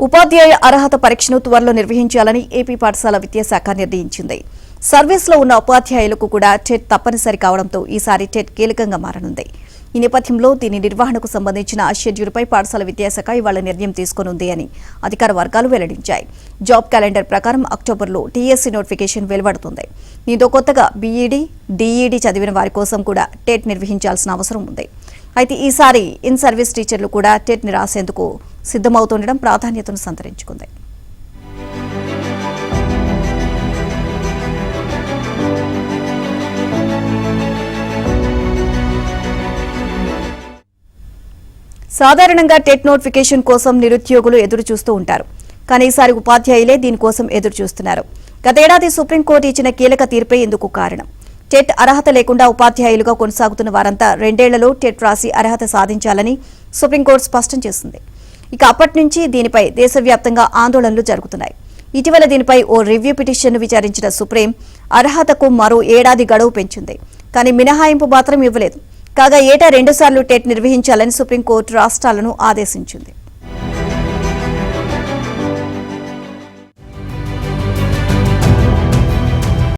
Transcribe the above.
ఉపాధ్యాయ అర్హత పరీక్షను త్వరలో నిర్వహించాలని ఏపీ పాఠశాల విద్యాశాఖ నిర్ణయించింది. సర్వీస్లో ఉన్న ఉపాధ్యాయులకు కూడా టెట్ తప్పనిసరి కావడంతో ఈసారి టెట్ కీలకంగా మారనుంది. ఈ నేపథ్యంలో దీని నిర్వహణకు సంబంధించిన షెడ్యూల్పై పాఠశాల విద్యాశాఖ ఇవాళ నిర్ణయం తీసుకోనుంది అని అధికార వర్గాలు వెల్లడించాయి. జాబ్ క్యాలెండర్ ప్రకారం అక్టోబర్లో టీఎస్సీ నోటిఫికేషన్ వెలువడుతుంది. దీంతో కొత్తగా బీఈడీ, డీఈడీ చదివిన వారి కోసం కూడా టెట్ నిర్వహించాల్సిన అవసరం ఉంది. అయితే ఈసారి ఇన్ సర్వీస్ టీచర్లు కూడా టెట్ ని రాసేందుకు సిద్ధమవుతుండడం ప్రాధాన్యతను సంతరించుకుంది. సాధారణంగా టెట్ నోటిఫికేషన్ కోసం నిరుద్యోగులు ఎదురు చూస్తూ ఉంటారు. కానీ ఈసారి ఉపాధ్యాయులే దీనికోసం ఎదురు చూస్తున్నారు. గతేడాది సుప్రీంకోర్టు ఇచ్చిన కీలక తీర్పే ఇందుకు కారణం. టెట్ అర్హత లేకుండా ఉపాధ్యాయులుగా కొనసాగుతున్న వారంతా 2 ఏళ్లలో టెట్ రాసి అర్హత సాధించాలని సుప్రీంకోర్టు స్పష్టం చేసింది. ఇక అప్పటి నుంచి దీనిపై దేశవ్యాప్తంగా ఆందోళనలు జరుగుతున్నాయి. ఇటీవల దీనిపై ఓ రివ్యూ పిటిషన్ను విచారించిన సుప్రీం అర్హతకు మరో ఏడాది గడువు పెంచింది. కానీ మినహాయింపు మాత్రం ఇవ్వలేదు. కాగా ఏటా 2 సార్లు టెట్ నిర్వహించాలని సుప్రీంకోర్టు రాష్ట్రాలను ఆదేశించింది.